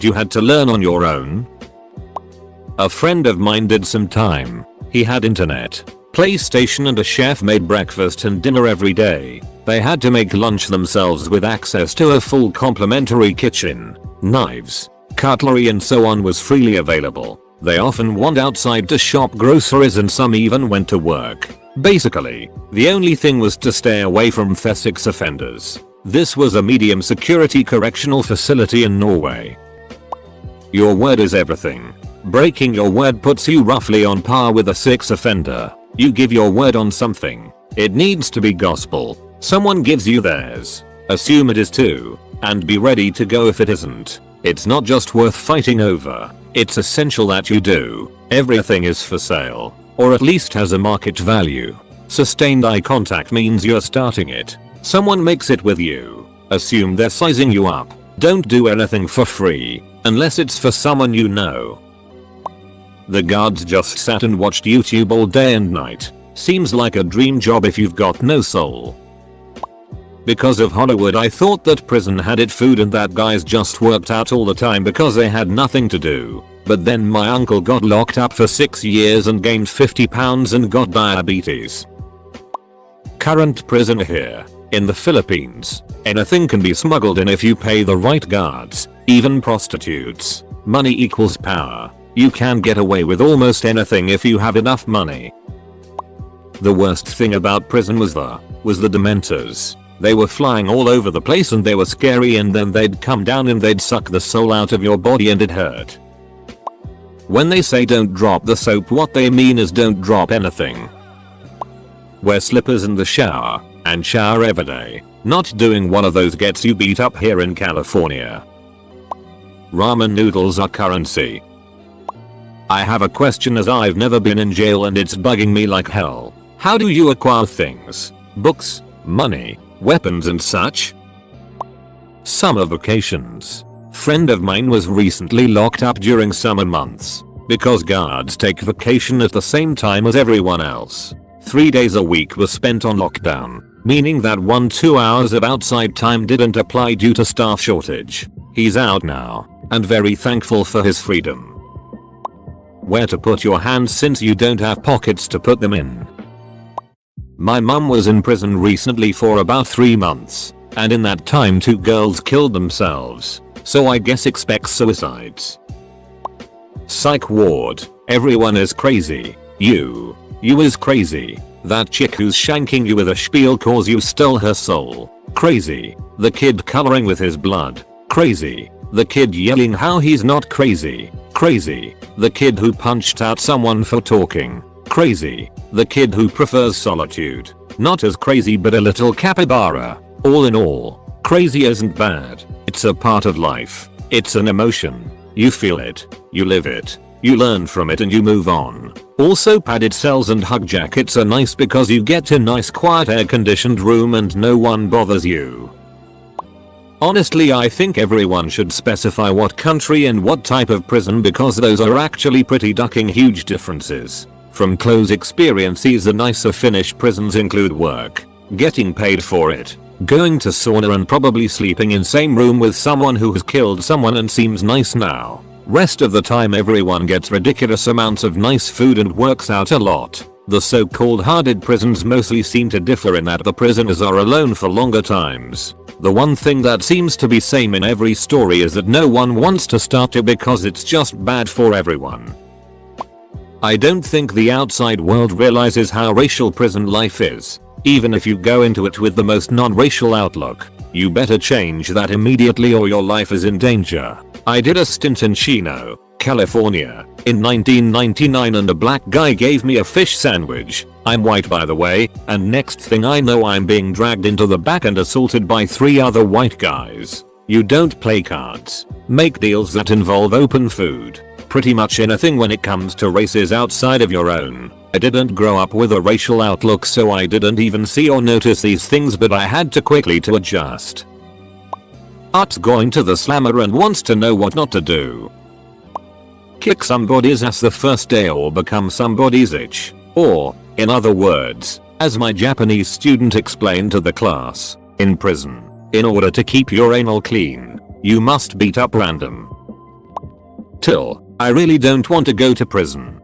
You had to learn on your own? A friend of mine did some time. He had internet, PlayStation and a chef made breakfast and dinner every day. They had to make lunch themselves with access to a full complimentary kitchen. Knives, cutlery and so on was freely available. They often went outside to shop groceries and some even went to work. Basically, the only thing was to stay away from sex offenders. This was a medium security correctional facility in Norway. Your word is everything. Breaking your word puts you roughly on par with a sex offender. You give your word on something. It needs to be gospel. Someone gives you theirs. Assume it is too. And be ready to go if it isn't. It's not just worth fighting over. It's essential that you do. Everything is for sale. Or at least has a market value. Sustained eye contact means you're starting it. Someone makes it with you. Assume they're sizing you up. Don't do anything for free. Unless it's for someone you know. The guards just sat and watched YouTube all day and night. Seems like a dream job if you've got no soul. Because of Hollywood I thought that prison had it food and that guys just worked out all the time because they had nothing to do. But then my uncle got locked up for 6 years and gained 50 pounds and got diabetes. Current prisoner here. In the Philippines, anything can be smuggled in if you pay the right guards, even prostitutes. Money equals power. You can get away with almost anything if you have enough money. The worst thing about prison was the dementors. They were flying all over the place and they were scary, and then they'd come down and they'd suck the soul out of your body and it hurt. When they say don't drop the soap, what they mean is don't drop anything. Wear slippers in the shower and shower every day. Not doing one of those gets you beat up here in California. Ramen noodles are currency. I have a question as I've never been in jail and it's bugging me like hell. How do you acquire things? Books, money, weapons and such? Summer vacations. Friend of mine was recently locked up during summer months because guards take vacation at the same time as everyone else. 3 days a week was spent on lockdown, meaning that 1-2 hours of outside time didn't apply due to staff shortage. He's out now and very thankful for his freedom. Where to put your hands since you don't have pockets to put them in. My mum was in prison recently for about 3 months, and in that time 2 girls killed themselves, so I guess expect suicides. Psych ward. Everyone is crazy. You is crazy. That chick who's shanking you with a spiel cause you stole her soul. Crazy. The kid coloring with his blood. Crazy. The kid yelling how he's not crazy. Crazy. The kid who punched out someone for talking. Crazy. The kid who prefers solitude. Not as crazy but a little capybara. All in all, crazy isn't bad. It's a part of life. It's an emotion. You feel it. You live it. You learn from it and you move on. Also, padded cells and hug jackets are nice because you get a nice quiet air conditioned room and no one bothers you. Honestly, I think everyone should specify what country and what type of prison because those are actually pretty ducking huge differences. From close experiences, the nicer Finnish prisons include work, getting paid for it, going to sauna and probably sleeping in same room with someone who has killed someone and seems nice now. Rest of the time everyone gets ridiculous amounts of nice food and works out a lot. The so-called hardened prisons mostly seem to differ in that the prisoners are alone for longer times. The one thing that seems to be same in every story is that no one wants to start it because it's just bad for everyone. I don't think the outside world realizes how racial prison life is. Even if you go into it with the most non-racial outlook, you better change that immediately or your life is in danger. I did a stint in Chino, California, in 1999 and a black guy gave me a fish sandwich. I'm white by the way, and next thing I know I'm being dragged into the back and assaulted by 3 other white guys. You don't play cards. Make deals that involve open food. Pretty much anything when it comes to races outside of your own. I didn't grow up with a racial outlook so I didn't even see or notice these things, but I had to quickly to adjust. Art's going to the slammer and wants to know what not to do. Kick somebody's ass the first day or become somebody's itch. Or, in other words, as my Japanese student explained to the class, in prison, in order to keep your anal clean, you must beat up random Till, I really don't want to go to prison.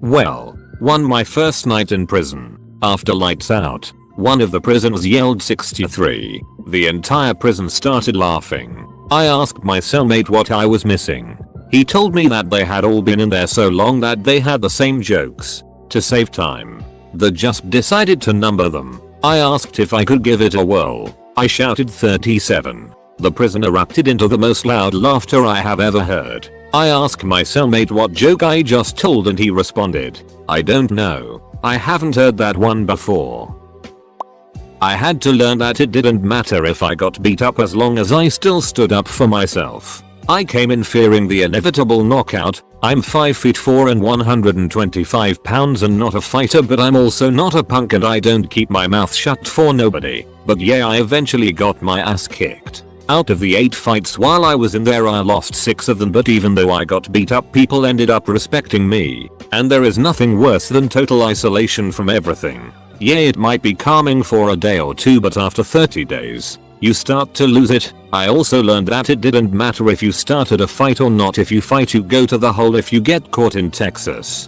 Well, my first night in prison. After lights out, one of the prisoners yelled 63. The entire prison started laughing. I asked my cellmate what I was missing. He told me that they had all been in there so long that they had the same jokes. To save time, they just decided to number them. I asked if I could give it a whirl. I shouted 37. The prison erupted into the most loud laughter I have ever heard. I asked my cellmate what joke I just told and he responded, "I don't know. I haven't heard that one before." I had to learn that it didn't matter if I got beat up as long as I still stood up for myself. I came in fearing the inevitable knockout. I'm 5'4" and 125 pounds and not a fighter, but I'm also not a punk and I don't keep my mouth shut for nobody. But yeah, I eventually got my ass kicked. Out of the 8 fights while I was in there, I lost 6 of them, but even though I got beat up, people ended up respecting me. And there is nothing worse than total isolation from everything. Yeah, it might be calming for a day or two, but after 30 days, you start to lose it. I also learned that it didn't matter if you started a fight or not. If you fight, you go to the hole if you get caught in Texas.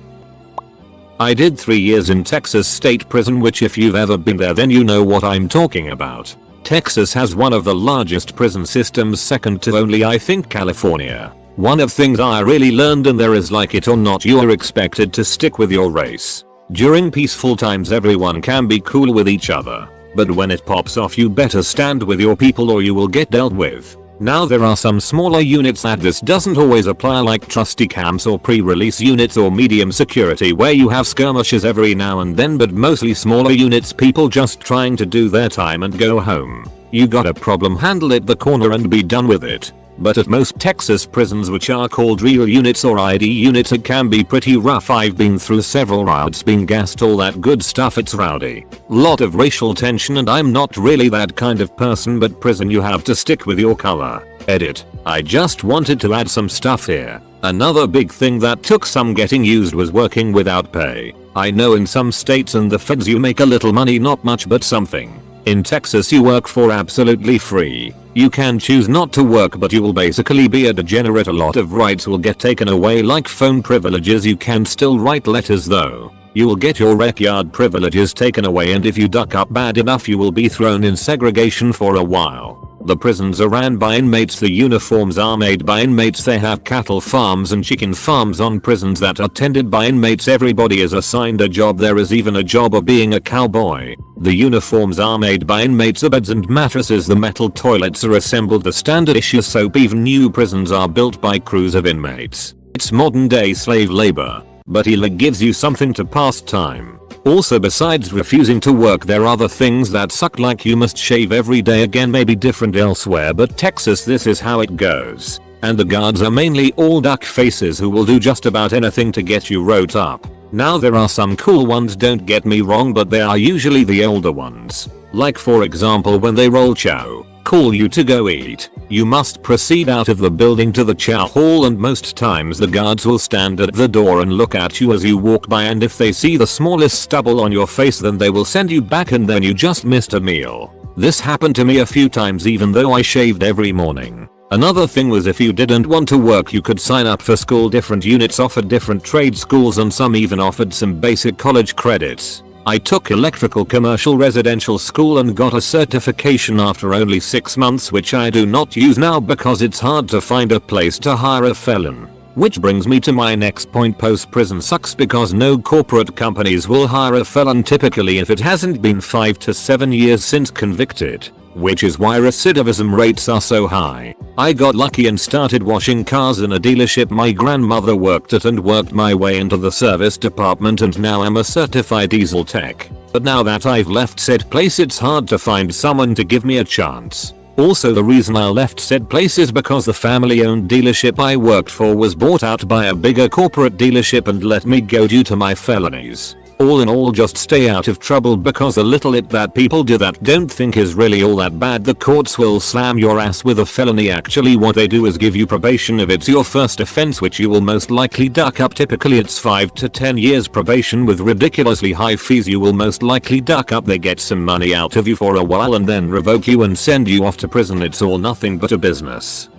I did 3 years in Texas State Prison, which if you've ever been there then you know what I'm talking about. Texas has one of the largest prison systems, second to only I think California. One of the things I really learned in there is, like it or not, you are expected to stick with your race. During peaceful times everyone can be cool with each other, but when it pops off you better stand with your people or you will get dealt with. Now there are some smaller units that this doesn't always apply, like trusty camps or pre-release units or medium security where you have skirmishes every now and then, but mostly smaller units, people just trying to do their time and go home. You got a problem, handle it the corner and be done with it. But at most Texas prisons, which are called real units or ID units, it can be pretty rough. I've been through several riots, been gassed, all that good stuff. It's rowdy. Lot of racial tension and I'm not really that kind of person, but prison you have to stick with your color. Edit. I just wanted to add some stuff here. Another big thing that took some getting used was working without pay. I know in some states and the feds you make a little money, not much but something. In Texas you work for absolutely free. You can choose not to work, but you will basically be a degenerate. A lot of rights will get taken away, like phone privileges. You can still write letters though. You will get your rec yard privileges taken away, and if you duck up bad enough you will be thrown in segregation for a while. The prisons are ran by inmates, the uniforms are made by inmates, they have cattle farms and chicken farms on prisons that are tended by inmates. Everybody is assigned a job, there is even a job of being a cowboy. The uniforms are made by inmates, the beds and mattresses, the metal toilets are assembled, the standard issue soap, even new prisons are built by crews of inmates. It's modern day slave labor, but it gives you something to pass time. Also, besides refusing to work, there are other things that suck, like you must shave every day. Again, maybe different elsewhere, but Texas, this is how it goes. And the guards are mainly all duck faces who will do just about anything to get you wrote up. Now there are some cool ones, don't get me wrong, but they are usually the older ones. Like for example, when they roll chow, call you to go eat, you must proceed out of the building to the chow hall, and most times the guards will stand at the door and look at you as you walk by, and if they see the smallest stubble on your face then they will send you back, and then you just missed a meal. This happened to me a few times even though I shaved every morning. Another thing was, if you didn't want to work you could sign up for school. Different units offered different trade schools and some even offered some basic college credits. I took electrical commercial residential school and got a certification after only 6 months, which I do not use now because it's hard to find a place to hire a felon. Which brings me to my next point, post prison sucks because no corporate companies will hire a felon typically if it hasn't been 5 to 7 years since convicted, which is why recidivism rates are so high. I got lucky and started washing cars in a dealership my grandmother worked at and worked my way into the service department, and now I'm a certified diesel tech. But now that I've left said place, it's hard to find someone to give me a chance. Also, the reason I left said place is because the family-owned dealership I worked for was bought out by a bigger corporate dealership and let me go due to my felonies. All in all, just stay out of trouble, because the little it that people do that don't think is really all that bad. The courts will slam your ass with a felony. Actually what they do is give you probation if it's your first offense, which you will most likely duck up. Typically it's 5 to 10 years probation with ridiculously high fees you will most likely duck up. They get some money out of you for a while and then revoke you and send you off to prison. It's all nothing but a business.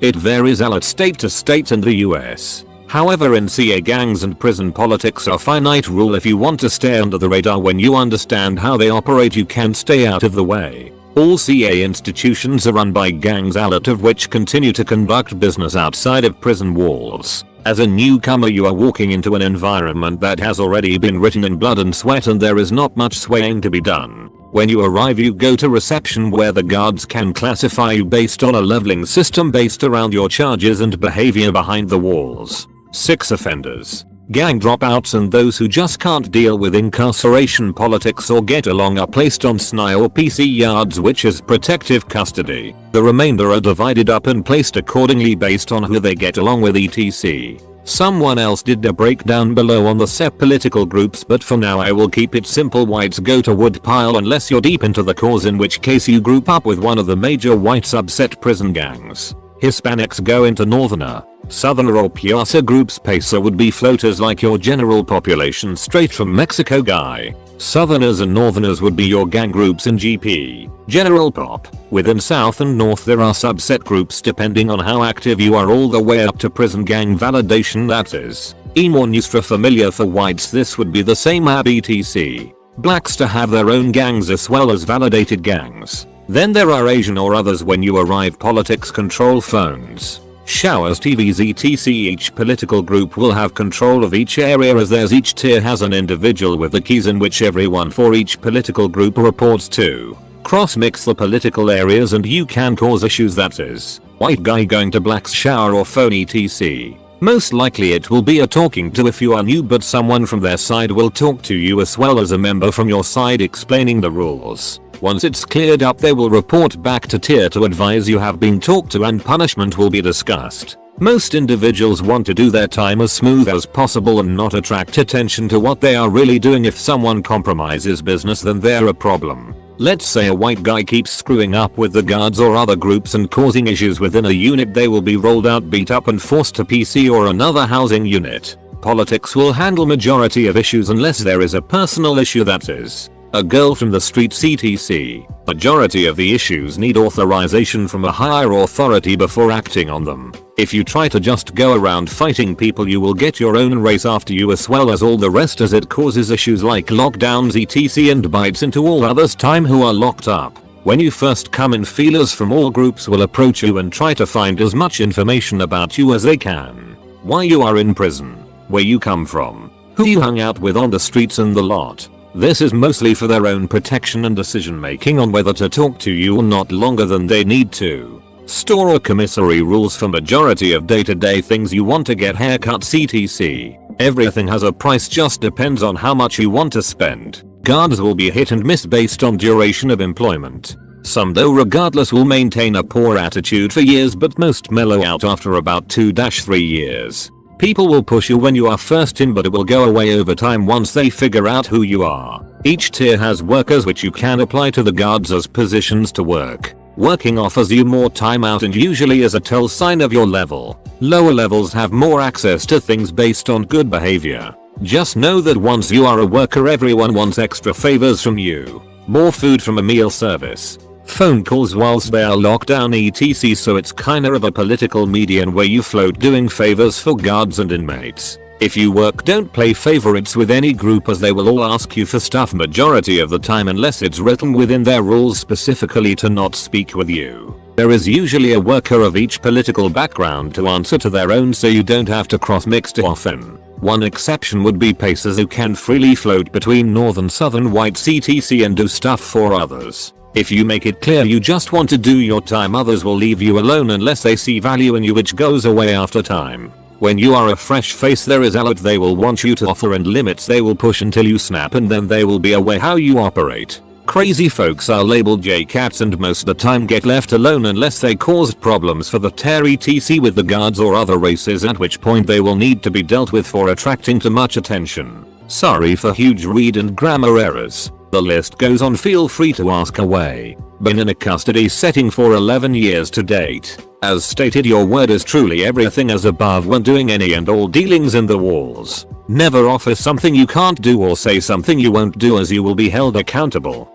It varies a lot state to state in the US. However, in CA, gangs and prison politics are finite rule. If you want to stay under the radar when you understand how they operate, you can stay out of the way. All CA institutions are run by gangs, a lot of which continue to conduct business outside of prison walls. As a newcomer, you are walking into an environment that has already been written in blood and sweat, and there is not much swaying to be done. When you arrive, you go to reception, where the guards can classify you based on a leveling system based around your charges and behavior behind the walls. 6 offenders, gang dropouts, and those who just can't deal with incarceration politics or get along are placed on SNI or PC yards, which is protective custody. The remainder are divided up and placed accordingly based on who they get along with, etc. Someone else did a breakdown below on the SEP political groups, but for now I will keep it simple. Whites go to woodpile unless you're deep into the cause, in which case you group up with one of the major white subset prison gangs. Hispanics go into northerner, southerner or Piasa groups. Pesa would be floaters, like your general population straight from Mexico guy. Southerners and northerners would be your gang groups in GP, general pop. Within south and north there are subset groups depending on how active you are, all the way up to prison gang validation, that is. More Nostra familiar for whites, this would be the same ab etc. Blacks to have their own gangs as well as validated gangs. Then there are Asian or others. When you arrive, politics control phones, showers, TVs, etc. Each political group will have control of each area, as there's each tier has an individual with the keys in which everyone for each political group reports to. Cross mix the political areas and you can cause issues, that is. White guy going to black's shower or phone, etc. Most likely it will be a talking to if you are new, but someone from their side will talk to you as well as a member from your side explaining the rules. Once it's cleared up, they will report back to tier to advise you have been talked to, and punishment will be discussed. Most individuals want to do their time as smooth as possible and not attract attention to what they are really doing. If someone compromises business, then they're a problem. Let's say a white guy keeps screwing up with the guards or other groups and causing issues within a unit. They will be rolled out, beat up and forced to PC or another housing unit. Politics will handle majority of issues unless there is a personal issue, that is. A girl from the streets, etc. Majority of the issues need authorization from a higher authority before acting on them. If you try to just go around fighting people, you will get your own race after you as well as all the rest, as it causes issues like lockdowns, etc. and bites into all others' time who are locked up. When you first come in, feelers from all groups will approach you and try to find as much information about you as they can. Why you are in prison, where you come from, who you hung out with on the streets, and the lot. This is mostly for their own protection and decision making on whether to talk to you or not longer than they need to. Store or commissary rules for majority of day-to-day things. You want to get haircuts, etc. Everything has a price, just depends on how much you want to spend. Guards will be hit and miss based on duration of employment. Some, though, regardless, will maintain a poor attitude for years, but most mellow out after about 2-3 years. People will push you when you are first in, but it will go away over time once they figure out who you are. Each tier has workers which you can apply to the guards as positions to work. Working offers you more time out and usually is a tell sign of your level. Lower levels have more access to things based on good behavior. Just know that once you are a worker, everyone wants extra favors from you. More food from a meal service, phone calls whilst they are locked down, etc. So it's kinda of a political median where you float doing favors for guards and inmates. If you work, don't play favorites with any group, as they will all ask you for stuff majority of the time unless it's written within their rules specifically to not speak with you. There is usually a worker of each political background to answer to their own, so you don't have to cross mix too often. One exception would be pacers, who can freely float between northern southern whites, etc. and do stuff for others. If you make it clear you just want to do your time, others will leave you alone unless they see value in you, which goes away after time. When you are a fresh face, there is a lot they will want you to offer and limits they will push until you snap, and then they will be aware how you operate. Crazy folks are labeled J-cats and most of the time get left alone unless they caused problems for the tear, etc. with the guards or other races, at which point they will need to be dealt with for attracting too much attention. Sorry for huge read and grammar errors. The list goes on, feel free to ask away. Been in a custody setting for 11 years to date. As stated, your word is truly everything as above when doing any and all dealings in the walls. Never offer something you can't do or say something you won't do, as you will be held accountable.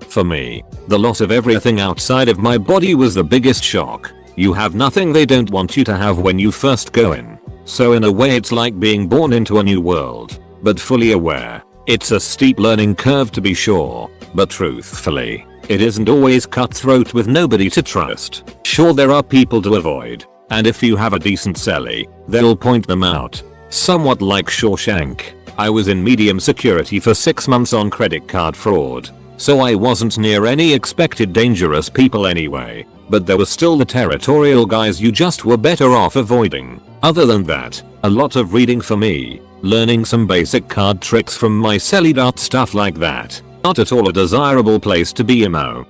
For me, the loss of everything outside of my body was the biggest shock. You have nothing they don't want you to have when you first go in. So in a way it's like being born into a new world, but fully aware. It's a steep learning curve to be sure, but truthfully, it isn't always cutthroat with nobody to trust. Sure, there are people to avoid, and if you have a decent celly, they'll point them out. Somewhat like Shawshank, I was in medium security for 6 months on credit card fraud, so I wasn't near any expected dangerous people anyway, but there were still the territorial guys you just were better off avoiding. Other than that, a lot of reading for me, learning some basic card tricks from my celly, stuff like that. Not at all a desirable place to be emo.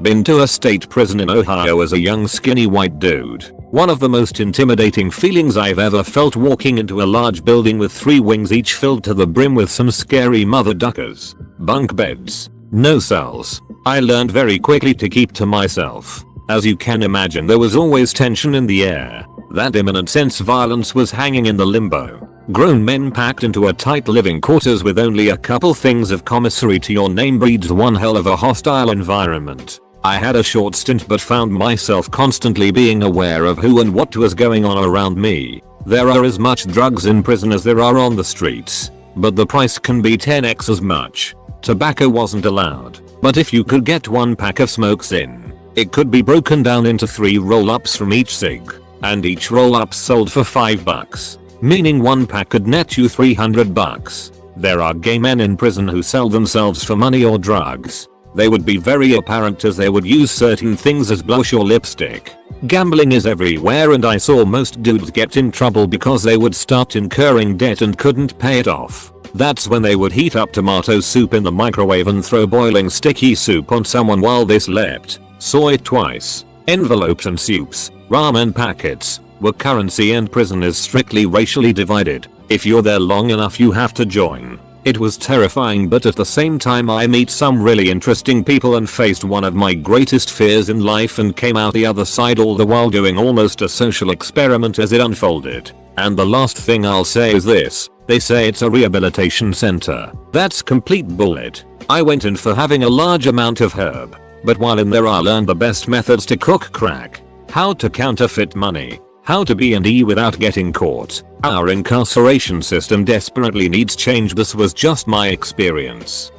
Been to a state prison in Ohio as a young skinny white dude. One of the most intimidating feelings I've ever felt, walking into a large building with 3 wings each filled to the brim with some scary mother duckers. Bunk beds. No cells. I learned very quickly to keep to myself. As you can imagine, there was always tension in the air. That imminent sense violence was hanging in the limbo. Grown men packed into a tight living quarters with only a couple things of commissary to your name breeds one hell of a hostile environment. I had a short stint but found myself constantly being aware of who and what was going on around me. There are as much drugs in prison as there are on the streets, but the price can be 10x as much. Tobacco wasn't allowed, but if you could get 1 pack of smokes in, it could be broken down into 3 roll-ups from each cig, and each roll-up sold for $5, meaning 1 pack could net you $300. There are gay men in prison who sell themselves for money or drugs. They would be very apparent as they would use certain things as blush or lipstick. Gambling is everywhere, and I saw most dudes get in trouble because they would start incurring debt and couldn't pay it off. That's when they would heat up tomato soup in the microwave and throw boiling sticky soup on someone while they slept. Saw it twice. Envelopes and soups, ramen packets, were currency, and prison is strictly racially divided. If you're there long enough you have to join. It was terrifying, but at the same time I meet some really interesting people and faced one of my greatest fears in life and came out the other side, all the while doing almost a social experiment as it unfolded. And the last thing I'll say is this: they say it's a rehabilitation center. That's complete bullet. I went in for having a large amount of herb, but while in there I learned the best methods to cook crack, how to counterfeit money, how to B&E without getting caught. Our incarceration system desperately needs change. This was just my experience.